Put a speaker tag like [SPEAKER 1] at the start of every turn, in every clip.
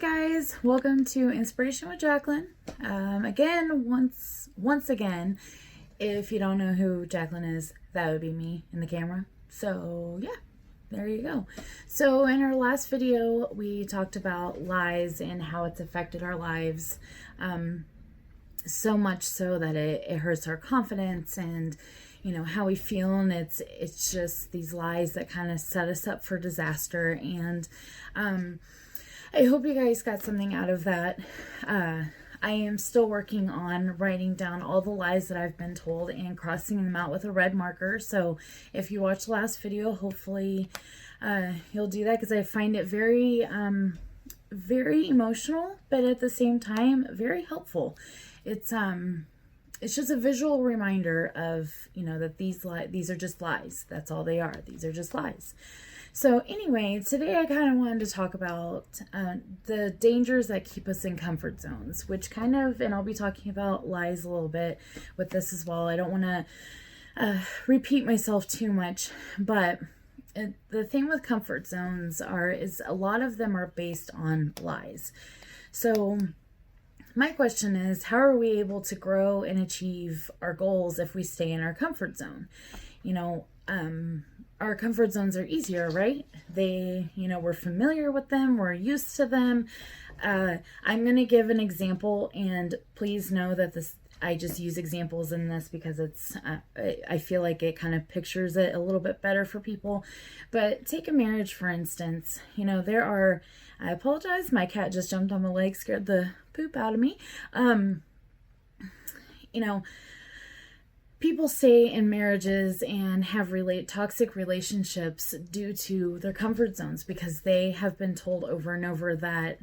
[SPEAKER 1] Guys, welcome to Inspiration with Jacqueline. Once again, if you don't know who Jacqueline is, that would be me in the camera. So yeah, there you go. So in our last video, we talked about lies and how it's affected our lives, so much so that it hurts our confidence and how we feel, and it's just these lies that kind of set us up for disaster. And I hope you guys got something out of that. I am still working on writing down all the lies that I've been told and crossing them out with a red marker. So if you watched the last video, hopefully you'll do that, because I find it very emotional, but at the same time very helpful. It's just a visual reminder of that these are just lies. That's all they are. These are just lies. So anyway, today I kind of wanted to talk about the dangers that keep us in comfort zones, which and I'll be talking about lies a little bit with this as well. I don't want to repeat myself too much, but the thing with comfort zones is a lot of them are based on lies. So my question is, how are we able to grow and achieve our goals if we stay in our comfort zone? Our comfort zones are easier, right? We're familiar with them. We're used to them. I'm going to give an example, and please know that I just use examples in this because I feel like it kind of pictures it a little bit better for people. But take a marriage, for instance. I apologize. My cat just jumped on my leg, scared the poop out of me. People stay in marriages and have toxic relationships due to their comfort zones, because they have been told over and over that,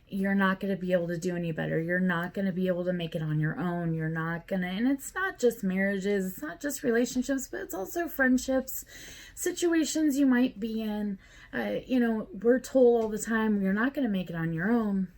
[SPEAKER 1] you're not going to be able to do any better. You're not going to be able to make it on your own. You're not going to, and it's not just marriages, it's not just relationships, but it's also friendships, situations you might be in. We're told all the time, you're not going to make it on your own.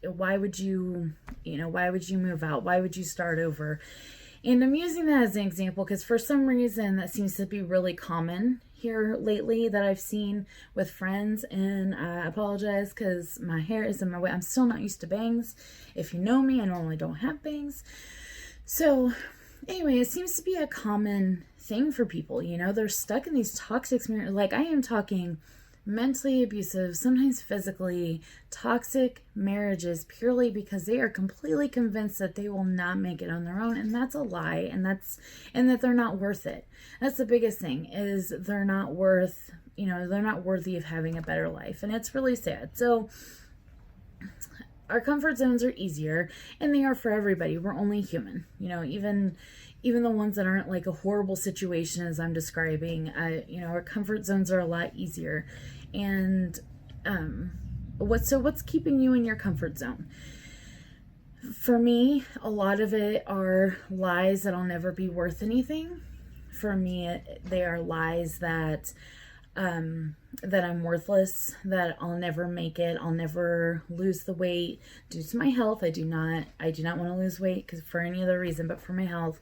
[SPEAKER 1] Why would you move out? Why would you start over? And I'm using that as an example because for some reason that seems to be really common here lately that I've seen with friends. And I apologize because my hair is in my way. I'm still not used to bangs. If you know me, I normally don't have bangs. So anyway, it seems to be a common thing for people. They're stuck in these toxic marriages. Like, I am talking mentally abusive, sometimes physically toxic marriages, purely because they are completely convinced that they will not make it on their own. And that's a lie, and that they're not worth it. That's the biggest thing, is they're not worthy of having a better life. And it's really sad. So our comfort zones are easier, and they are for everybody. We're only human. Even the ones that aren't like a horrible situation as I'm describing, our comfort zones are a lot easier. And what's keeping you in your comfort zone? For me, a lot of it are lies that I'll never be worth anything. For me, they are lies that I'm worthless, that I'll never make it, I'll never lose the weight due to my health. I do not want to lose weight because for any other reason but for my health.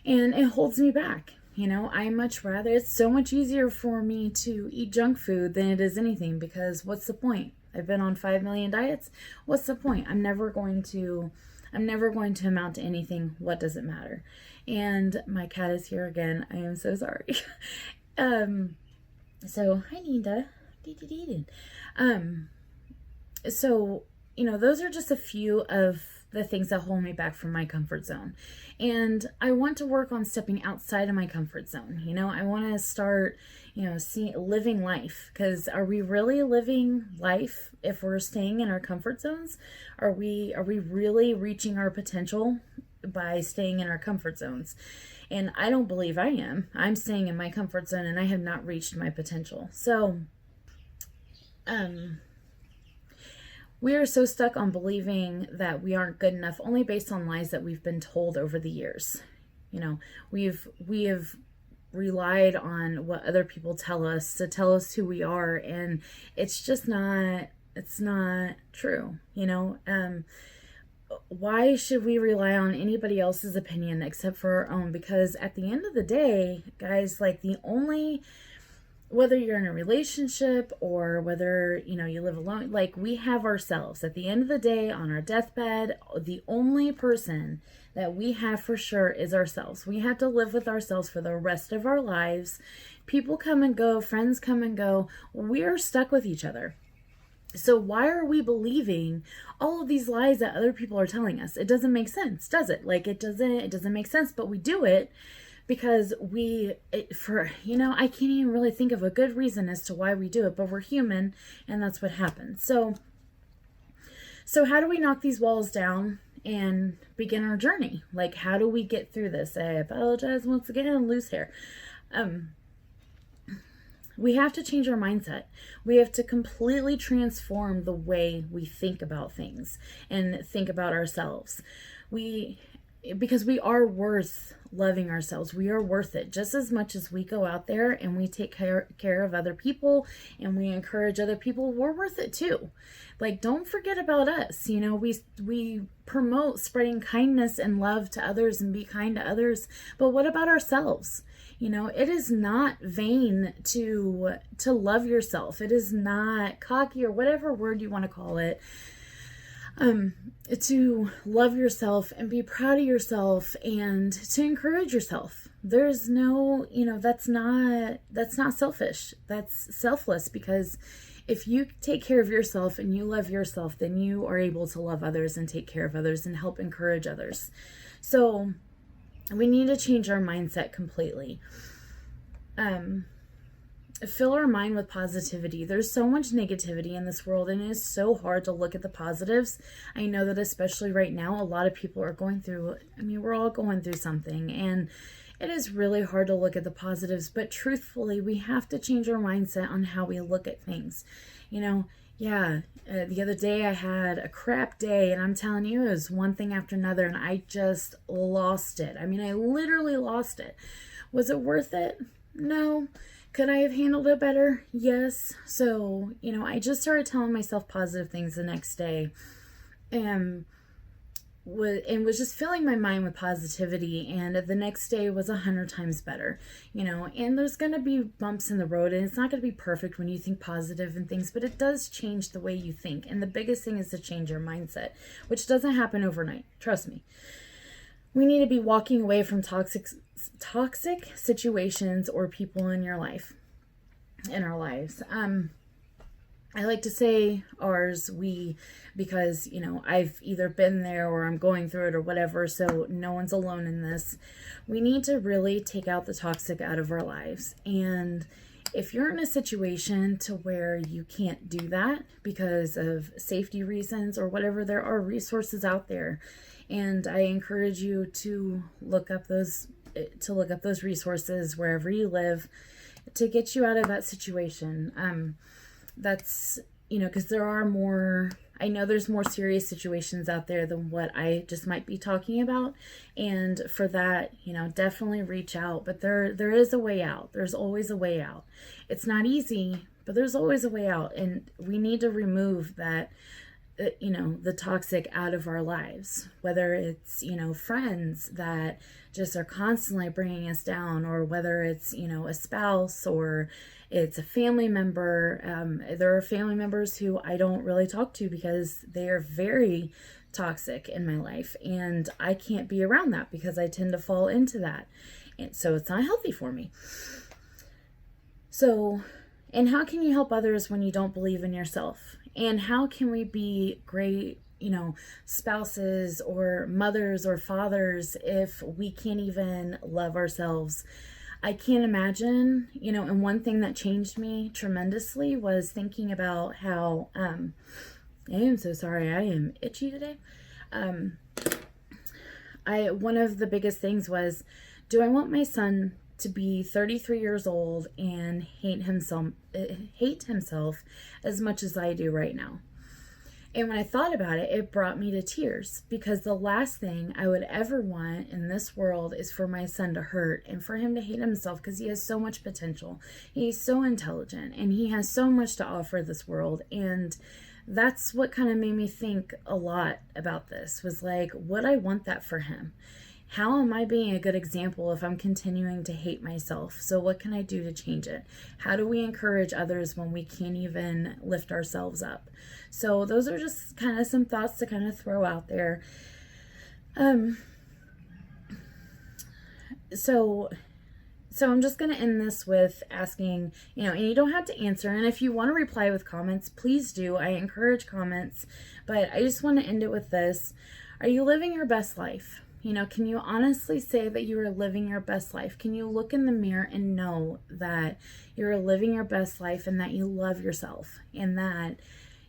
[SPEAKER 1] And it holds me back. I much rather, it's so much easier for me to eat junk food than it is anything, because what's the point? I've been on 5 million diets. What's the point? I'm never going to amount to anything. What does it matter? And my cat is here again. I am so sorry. So hi, Nina. So, those are just a few of the things that hold me back from my comfort zone. And I want to work on stepping outside of my comfort zone. I want to start, living life. Because are we really living life if we're staying in our comfort zones? Are we really reaching our potential by staying in our comfort zones? And I don't believe I am. I'm staying in my comfort zone and I have not reached my potential. So, we are so stuck on believing that we aren't good enough only based on lies that we've been told over the years. We have relied on what other people tell us to tell us who we are, and it's not true. Why should we rely on anybody else's opinion except for our own? Because at the end of the day, guys, like the only whether you're in a relationship or whether, you live alone, like, we have ourselves. At the end of the day, on our deathbed, the only person that we have for sure is ourselves. We have to live with ourselves for the rest of our lives. People come and go, friends come and go. We're stuck with each other. So why are we believing all of these lies that other people are telling us? It doesn't make sense, does it? Like, it doesn't make sense, but we do it because I can't even really think of a good reason as to why we do it, but we're human, and that's what happens. So how do we knock these walls down and begin our journey? Like, how do we get through this? I apologize once again, loose hair. We have to change our mindset. We have to completely transform the way we think about things and think about ourselves. Because we are worth loving ourselves. We are worth it just as much as we go out there and we take care of other people and we encourage other people. We're worth it too. Like, don't forget about us. We promote spreading kindness and love to others and be kind to others. But what about ourselves? It is not vain to love yourself. It is not cocky, or whatever word you want to call it. To love yourself and be proud of yourself and to encourage yourself. There's no, that's not selfish. That's selfless, because if you take care of yourself and you love yourself, then you are able to love others and take care of others and help encourage others. So we need to change our mindset completely. Fill our mind with positivity. There's so much negativity in this world, and it is so hard to look at the positives. I know that especially right now, a lot of people are going through, we're all going through something, and it is really hard to look at the positives, but truthfully, we have to change our mindset on how we look at things. The other day I had a crap day, and I'm telling you, it was one thing after another, and I just lost it. I literally lost it. Was it worth it? No. Could I have handled it better? Yes. So, I just started telling myself positive things the next day, and was just filling my mind with positivity, and the next day was 100 times better, and there's going to be bumps in the road, and it's not going to be perfect when you think positive and things, but it does change the way you think. And the biggest thing is to change your mindset, which doesn't happen overnight. Trust me. We need to be walking away from toxic situations or people in our lives. I like to say ours, because, I've either been there or I'm going through it or whatever, so no one's alone in this. We need to really take out the toxic out of our lives. And if you're in a situation to where you can't do that because of safety reasons or whatever, there are resources out there. And I encourage you to look up those resources wherever you live to get you out of that situation. That's, because I know there's more serious situations out there than what I just might be talking about. And for that, definitely reach out. But there is a way out. There's always a way out. It's not easy, but there's always a way out. And we need to remove that, the toxic out of our lives, whether it's, friends that just are constantly bringing us down, or whether it's, a spouse, or it's a family member. There are family members who I don't really talk to because they are very toxic in my life, and I can't be around that because I tend to fall into that. And so it's not healthy for me. So, and how can you help others when you don't believe in yourself? And how can we be great, spouses or mothers or fathers if we can't even love ourselves? I can't imagine, and one thing that changed me tremendously was thinking about how, I am so sorry, I am itchy today. One of the biggest things was, do I want my son to be 33 years old and hate himself as much as I do right now? And when I thought about it, it brought me to tears, because the last thing I would ever want in this world is for my son to hurt and for him to hate himself, because he has so much potential. He's so intelligent and he has so much to offer this world. And that's what kind of made me think a lot about this, was like, would I want that for him? How am I being a good example if I'm continuing to hate myself? So what can I do to change it? How do we encourage others when we can't even lift ourselves up? So those are just kind of some thoughts to kind of throw out there. So I'm just going to end this with asking, and you don't have to answer. And if you want to reply with comments, please do. I encourage comments, but I just want to end it with this. Are you living your best life? Can you honestly say that you are living your best life? Can you look in the mirror and know that you're living your best life and that you love yourself and that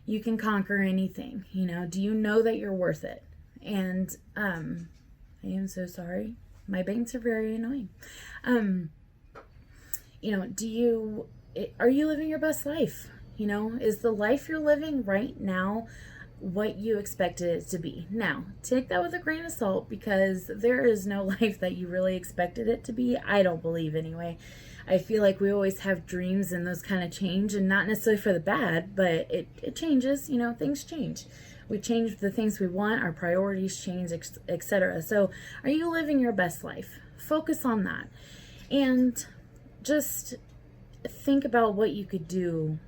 [SPEAKER 1] you can conquer anything? Do you know that you're worth it? And I am so sorry. My bangs are very annoying. Are you living your best life? Is the life you're living right now what you expected it to be? Now, take that with a grain of salt, because there is no life that you really expected it to be. I don't believe, anyway. I feel like we always have dreams and those kind of change, and not necessarily for the bad, but it changes. Things change. We change the things we want, our priorities change, etc. So, are you living your best life? Focus on that. And just think about what you could do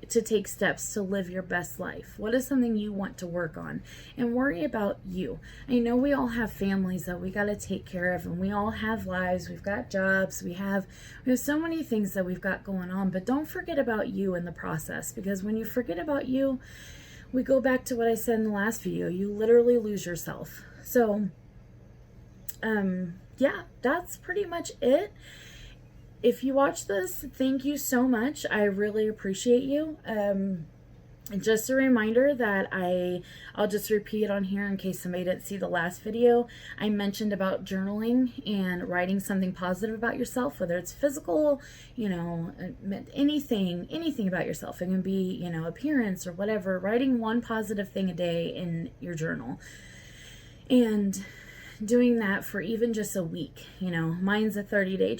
[SPEAKER 1] to take steps to live your best life. What is something you want to work on? And worry about you. I know we all have families that we got to take care of, and we all have lives. We've got jobs. We have so many things that we've got going on, but don't forget about you in the process, because when you forget about you, we go back to what I said in the last video. You literally lose yourself. So, yeah, that's pretty much it. If you watch this, thank you so much. I really appreciate you. And just a reminder that I'll just repeat on here in case somebody didn't see the last video. I mentioned about journaling and writing something positive about yourself, whether it's physical, anything about yourself. It can be, appearance or whatever. Writing one positive thing a day in your journal. And doing that for even just a week. Mine's a 30-day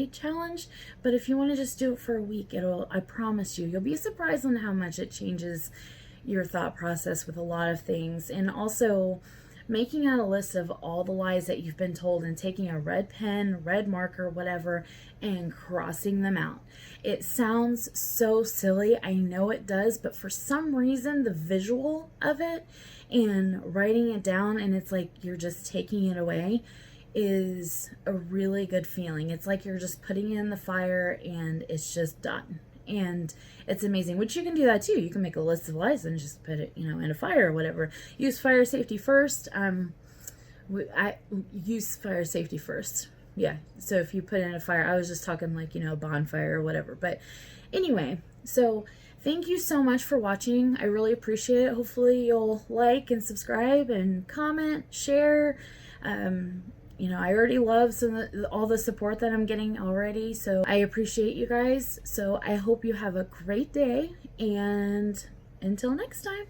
[SPEAKER 1] challenge, but if you want to just do it for a week, I promise you'll be surprised on how much it changes your thought process with a lot of things. And also making out a list of all the lies that you've been told and taking a red pen, red marker, whatever, and crossing them out. It sounds so silly, I know it does, but for some reason the visual of it and writing it down, and it's like you're just taking it away, is a really good feeling. It's like you're just putting it in the fire and it's just done. And it's amazing, which you can do that too. You can make a list of lies and just put it, in a fire or whatever. Use fire safety first. I use fire safety first. Yeah. So if you put it in a fire, I was just talking like, a bonfire or whatever. But anyway, so thank you so much for watching. I really appreciate it. Hopefully you'll like and subscribe and comment, share. I already love all the support that I'm getting already. So I appreciate you guys. So I hope you have a great day, and until next time.